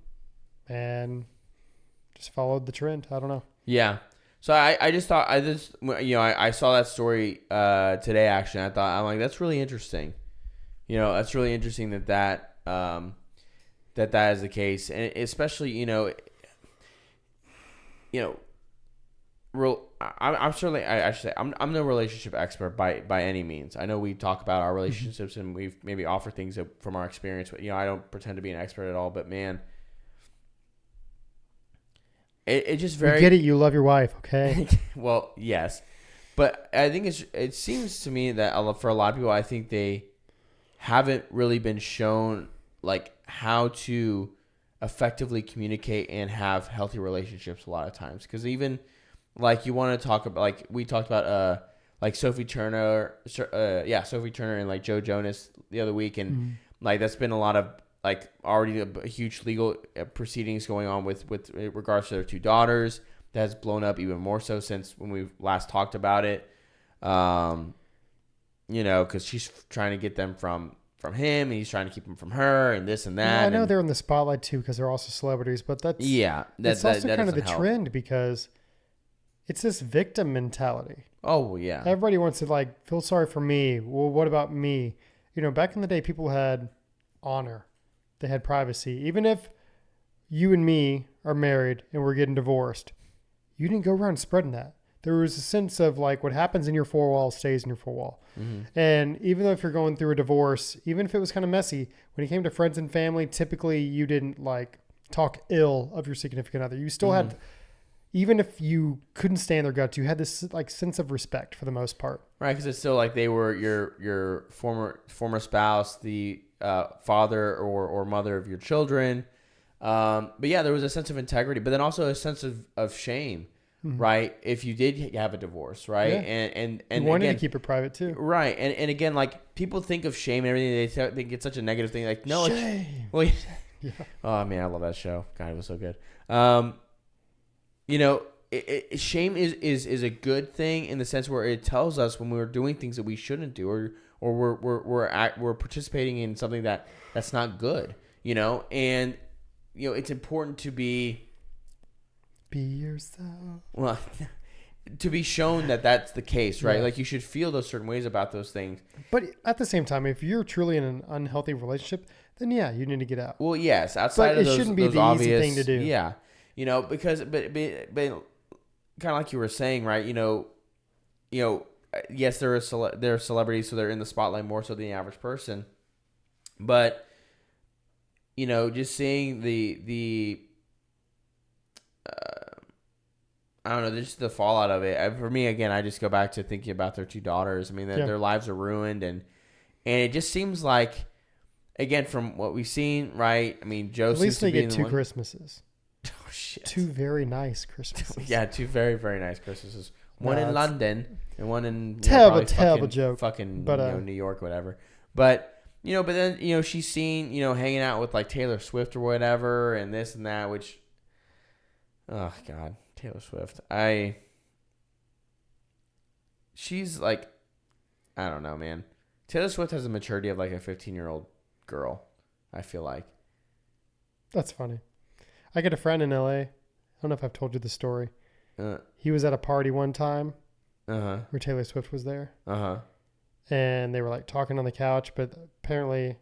and just followed the trend? I don't know. Yeah. So I just thought I saw that story today actually. And I'm like, that's really interesting. That's really interesting that that is the case, and especially I'm certainly I should say I'm no relationship expert by any means. I know we talk about our relationships and we've maybe offer things from our experience, but I don't pretend to be an expert at all. But man, it just very We get it. You love your wife, okay? well, yes, but I think it seems to me that for a lot of people, I think they haven't really been shown like how to effectively communicate and have healthy relationships a lot of times. Because even like you want to talk about, like we talked about like Sophie Turner and like Joe Jonas the other week, and like that's been a lot of like already a huge legal proceedings going on with regards to their two daughters. That has blown up even more so since when we last talked about it. Because she's trying to get them from him, and he's trying to keep them from her, and this and that. Yeah, I know they're in the spotlight too because they're also celebrities, but that's that's also kind of the trend because it's this victim mentality. Oh yeah, everybody wants to like feel sorry for me. Well, what about me? Back in the day, people had honor, they had privacy. Even if you and me are married and we're getting divorced, you didn't go around spreading that. There was a sense of like what happens in your four wall stays in your four wall. And even though if you're going through a divorce, even if it was kind of messy, when it came to friends and family, typically you didn't like talk ill of your significant other. You still had, even if you couldn't stand their guts, you had this like sense of respect for the most part. Right, because it's still like they were your former spouse, the father or mother of your children. But yeah, there was a sense of integrity, but then also a sense of shame. Right, if you did have a divorce, right, Yeah. and you wanted again, to keep it private too, right, and again, like people think of shame and everything, they think it's such a negative thing. Like no, shame. Yeah. Oh man, I love that show. God, it was so good. Shame is a good thing in the sense where it tells us when we're doing things that we shouldn't do, or we're participating in something that's not good. And it's important to be yourself. Well, to be shown that that's the case, right? Yeah. Like you should feel those certain ways about those things. But at the same time, if you're truly in an unhealthy relationship, then yeah, you need to get out. Well, yes, outside but of it shouldn't be those the obvious, easy thing to do. Yeah, because but kind of like you were saying, right? Yes, they're celebrities, so they're in the spotlight more so than the average person. But just seeing the I don't know, just the fallout of it. For me, again, I just go back to thinking about their two daughters. I mean, their lives are ruined, and it just seems like, again, from what we've seen, right? I mean, Joe. At least they get two one... Christmases. Oh shit! Two very nice Christmases. Yeah, two very very nice Christmases. One in London and one in terrible joke. Fucking New York, whatever. But but then she's seen hanging out with like Taylor Swift or whatever, and this and that, which, oh god. Taylor Swift. She's like, I don't know, man. Taylor Swift has the maturity of like a 15-year-old girl, I feel like. That's funny. I got a friend in LA. I don't know if I've told you the story. He was at a party one time where Taylor Swift was there. And they were like talking on the couch, but apparently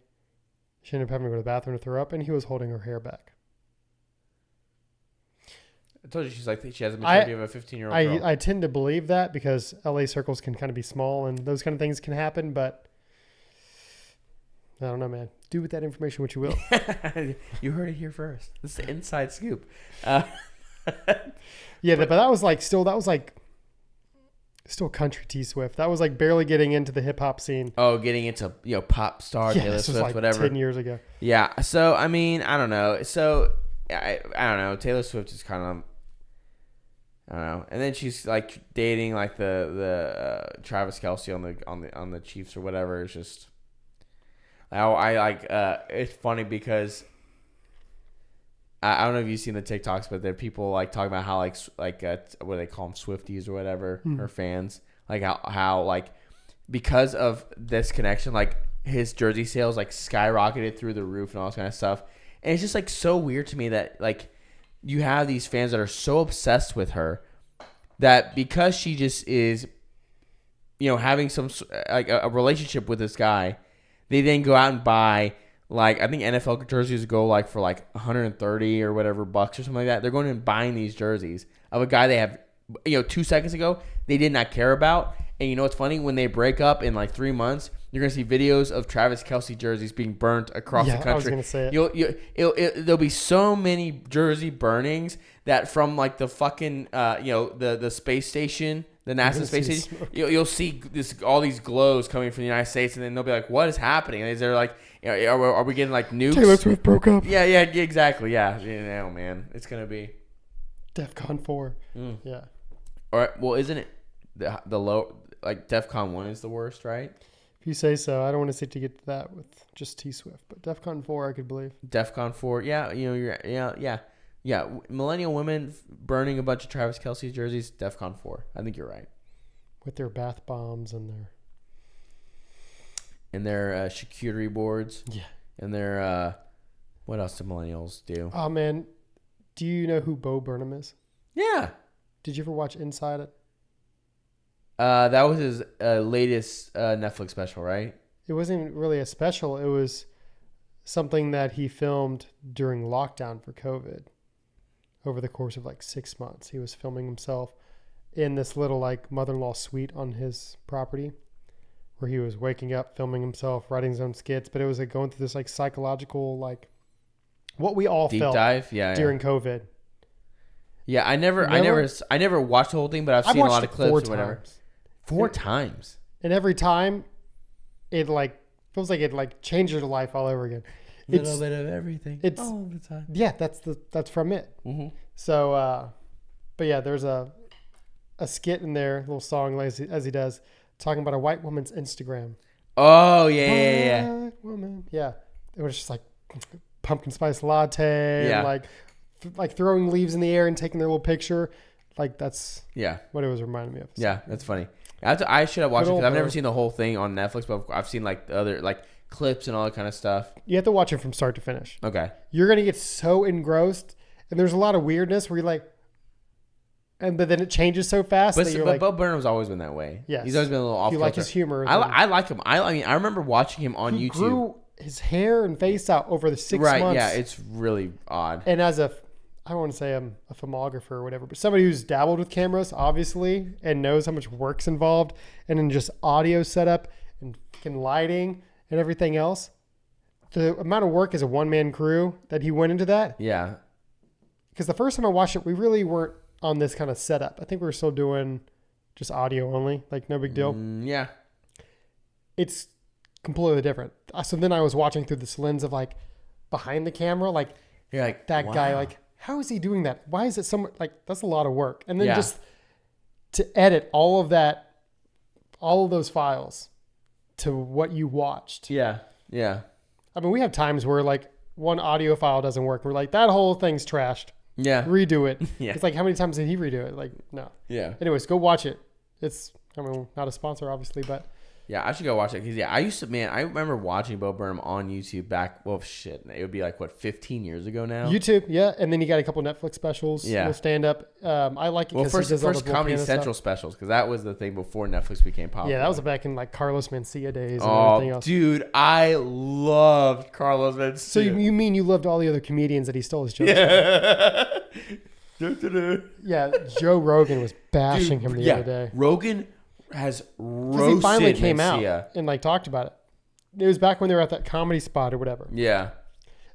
she ended up having to go to the bathroom to throw up, and he was holding her hair back. I told you she has a maturity of a 15-year-old girl. I tend to believe that because LA circles can kind of be small and those kind of things can happen, but I don't know, man. Do with that information what you will. You heard it here first. This is the inside scoop. Yeah, but that was still country T Swift. That was like barely getting into the hip hop scene. Oh, getting into pop star Taylor Swift, like whatever. 10 years ago. Yeah. So I mean, I don't know. So I don't know. Taylor Swift is kind of, I don't know. And then she's like dating like the Travis Kelce on the Chiefs or whatever. It's just I like it's funny because I don't know if you've seen the TikToks, but there are people like talking about how what do they call them, Swifties or whatever, or fans, like how like because of this connection, like his jersey sales like skyrocketed through the roof and all this kind of stuff. And it's just like so weird to me that like you have these fans that are so obsessed with her that because she just is, having some like a relationship with this guy, they then go out and buy like I think NFL jerseys go like for like 130 or whatever bucks or something like that. They're going and buying these jerseys of a guy they have 2 seconds ago they did not care about. And you know what's funny? When they break up in like 3 months, you're gonna see videos of Travis Kelce jerseys being burnt across the country. I was gonna say it. There'll be so many jersey burnings that from like the fucking the space station, the NASA space station, you'll see all these glows coming from the United States, and then they'll be like, "What is happening? Is there like are we getting like nukes?" Taylor Swift broke up. Yeah, exactly. Yeah, man, it's gonna be DEFCON 4. Yeah. All right. Well, isn't it the low? Like DEFCON 1 is the worst, right? If you say so. I don't want to sit to get to that with just T Swift, but DEFCON 4 I could believe. DEFCON 4, yeah. Millennial women burning a bunch of Travis Kelce jerseys, DEFCON 4. I think you're right. With their bath bombs and their charcuterie boards. Yeah. And their what else do millennials do? Oh man, do you know who Bo Burnham is? Yeah. Did you ever watch Inside It? That was his latest Netflix special, right? It wasn't really a special. It was something that he filmed during lockdown for COVID. Over the course of like 6 months, he was filming himself in this little like mother-in-law suite on his property, where he was waking up, filming himself, writing his own skits. But it was like going through this like psychological like what we all deep felt dive, during COVID. Yeah, I never watched the whole thing, but I've seen a lot of clips or whatever. Times. 4 times. And every time, it like feels like it like changed your life all over again. Little bit of everything. It's all the time. Yeah, that's from it. Mm-hmm. So, but yeah, there's a skit in there, a little song as he does, talking about a white woman's Instagram. Oh yeah. White woman. Yeah, it was just like pumpkin spice latte. Yeah. And like throwing leaves in the air and taking their little picture. Like that's what it was reminding me of. So. Yeah, that's funny. I should have watched it because I've never Bo. seen the whole thing on Netflix, but I've seen like the other like clips and all that kind of stuff. You have to watch it from start to finish. Okay. You're gonna get so engrossed, and there's a lot of weirdness where you're like, but then it changes so fast. But Bo Burnham's always been that way. Yes. He's always been a little off. If you like his humor. I like him. I mean, I remember watching him on he YouTube. grew his hair and face out over the 6 months. Right. Yeah, it's really odd. And as I don't want to say I'm a filmographer or whatever, but somebody who's dabbled with cameras, obviously, and knows how much work's involved, and in just audio setup and fucking lighting and everything else. The amount of work as a one-man crew that he went into that. Yeah. Because the first time I watched it, we really weren't on this kind of setup. I think we were still doing just audio only, like no big deal. Yeah. It's completely different. So then I was watching through this lens of like behind the camera, like you're like that wow. guy, like how is he doing that? Why is it so much? Like that's a lot of work. And then just to edit all of those files to what you watched. Yeah. Yeah. I mean, we have times where like one audio file doesn't work. We're like, that whole thing's trashed. Yeah. Redo it. Yeah. It's like, how many times did he redo it? Like, no. Yeah. Anyways, go watch it. It's, I mean, not a sponsor, obviously, but. Yeah, I should go watch it because I remember watching Bo Burnham on YouTube back. Well, shit, it would be like 15 years ago now. YouTube, yeah, and then you got a couple Netflix specials. Yeah, stand up. I like it. Well, first Comedy Central specials because that was the thing before Netflix became popular. Yeah, that was back in like Carlos Mencia days and everything else. Dude, I loved Carlos Mencia. So you mean you loved all the other comedians that he stole his jokes? Yeah. Yeah, Joe Rogan was bashing him the other day. Rogan has roasted he finally came Mencia. out and like talked about it. It was back when they were at that comedy spot or whatever. Yeah.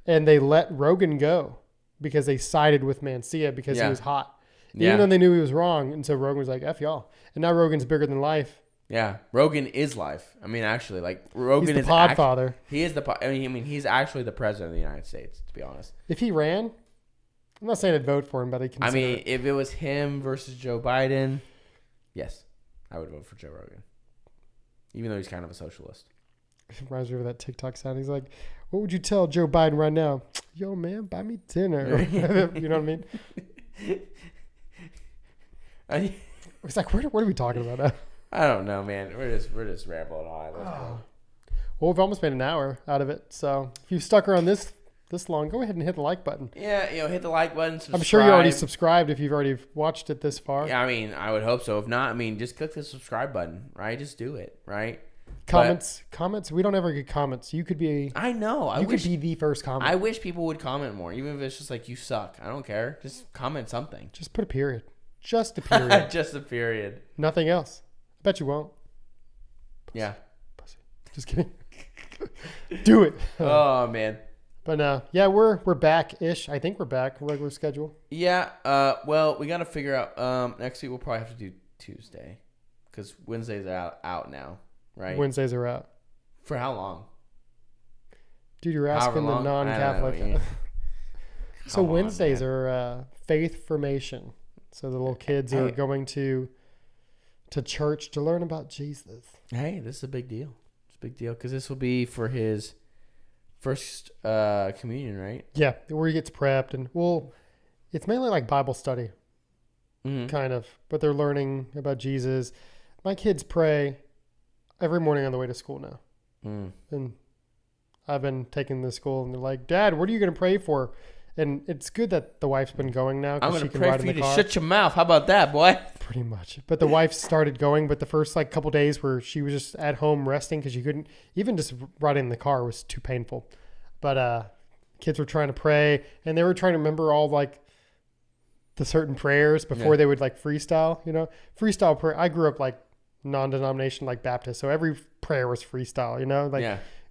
And they let Rogan go because they sided with Mencia because he was hot. Yeah. Even though they knew he was wrong. And so Rogan was like, F y'all. And now Rogan's bigger than life. Yeah. Rogan is life. I mean, actually, like Rogan He's the podfather. He is the I mean, he's actually the president of the United States, to be honest. If he ran, I'm not saying I'd vote for him, but I mean, if it was him versus Joe Biden, yes. I would vote for Joe Rogan, even though he's kind of a socialist. reminds me of that TikTok sound. He's like, what would you tell Joe Biden right now? Yo, man, buy me dinner. You know what I mean? It's like, what are we talking about now? I don't know, man. We're just rambling on. Let's go. Well, we've almost made an hour out of it. So if you've stuck around this long, go ahead and hit the like button. Yeah, hit the like button. Subscribe. I'm sure you already subscribed if you've already watched it this far. Yeah, I mean, I would hope so. If not, I mean, just click the subscribe button, right? Just do it, right? Comments. We don't ever get comments. You could be. I know. You could be the first comment. I wish people would comment more, even if it's just like you suck. I don't care. Just comment something. Just put a period. Just a period. Just a period. Nothing else. I bet you won't. Pussy. Yeah. Pussy. Just kidding. Do it. Oh man. But yeah, we're back-ish. I think we're back. Regular schedule. Yeah. Well, we got to figure out. Next week we'll probably have to do Tuesday, because Wednesdays are out now, right? Wednesdays are out. For how long? Dude, you're asking the non-Catholic. So Wednesdays are faith formation. So the little kids are going to church to learn about Jesus. Hey, this is a big deal. It's a big deal because this will be for his first communion, right? Yeah, where he gets prepped. And, well, it's mainly like Bible study, kind of. But they're learning about Jesus. My kids pray every morning on the way to school now. And I've been taking them to school, and they're like, Dad, what are you going to pray for? And it's good that the wife's been going now. I'm going to pray for you to shut your mouth. How about that, boy? Pretty much. But the wife started going. But the first couple days where she was just at home resting because she couldn't, even just riding in the car was too painful. But kids were trying to pray, and they were trying to remember all the certain prayers before they would freestyle. Freestyle prayer. I grew up non-denomination Baptist, so every prayer was freestyle.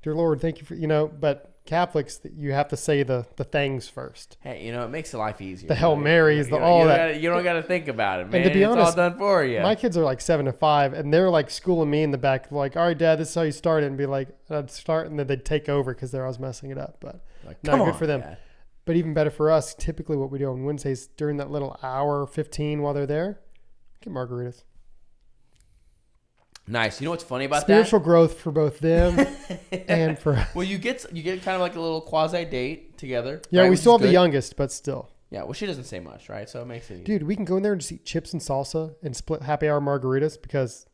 Dear Lord, thank you for But Catholics, you have to say the things first. Hey, it makes life easier. The Hail Marys, you don't got to think about it, man. And to be honest, it's all done for you. My kids are 7 to 5, and they're schooling me in the back, all right, Dad, this is how you start it, and be I'd start, and then they'd take over because they're always messing it up. But not good for them. Dad. But even better for us, typically what we do on Wednesdays during that little hour 15 while they're there, get margaritas. Nice. You know what's funny about spiritual growth for both them and for us. Well, you get kind of a little quasi date together. Yeah, right? we still have the youngest, but still. Yeah, well, she doesn't say much, right? So it makes it easy. Dude, we can go in there and just eat chips and salsa and split happy hour margaritas because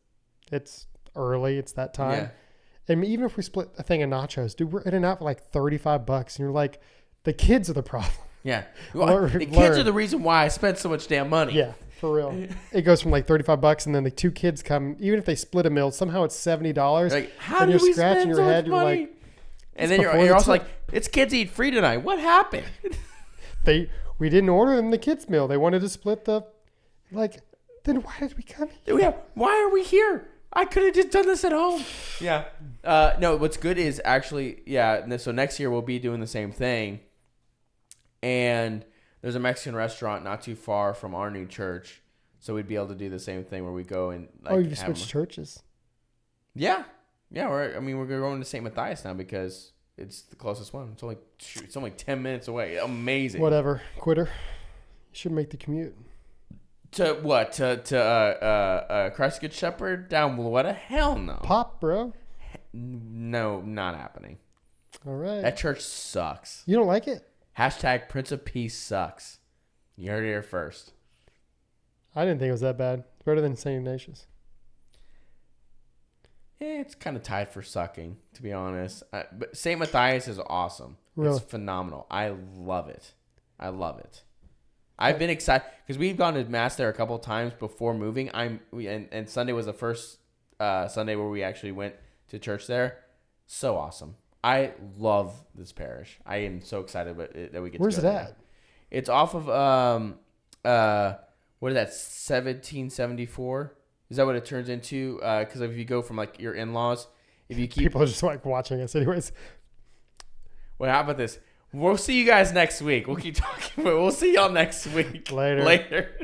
it's early. It's that time. Yeah. And even if we split a thing of nachos, dude, we're in and out for $35. And you're like, the kids are the problem. Yeah. Well, the kids are the reason why I spent so much damn money. Yeah. For real. It goes from $35 and then the two kids come, even if they split a meal, somew it's $70. How do we spend so much money? You're and then you're also it's kids eat free tonight. What happened? We didn't order them the kids meal. They wanted to split the, then why did we come here? Yeah. Why are we here? I could have just done this at home. Yeah. No, what's good is actually, so next year we'll be doing the same thing. And there's a Mexican restaurant not too far from our new church, so we'd be able to do the same thing where we go and you switched churches? Yeah. We're going to St. Matthias now because it's the closest one. It's only 10 minutes away. Amazing. Whatever, quitter. You should make the commute. To what? To Christ Good Shepherd down Louetta? Hell no. Pop, bro. No, not happening. All right. That church sucks. You don't like it? # Prince of Peace sucks. You heard it here first. I didn't think it was that bad. It's better than St. Ignatius. It's kind of tied for sucking, to be honest. But St. Matthias is awesome. Really? It's phenomenal. I love it. I've been excited because we've gone to mass there a couple of times before moving. And Sunday was the first Sunday where we actually went to church there. So awesome. I love this parish. I am so excited that we get. Where's to go it there. at? It's off of what is that? 1774. Is that what it turns into? Because if you go from your in-laws, if you keep people are just watching us anyways. Well, how about this? We'll see you guys next week. We'll keep talking, but we'll see y'all next week. Later.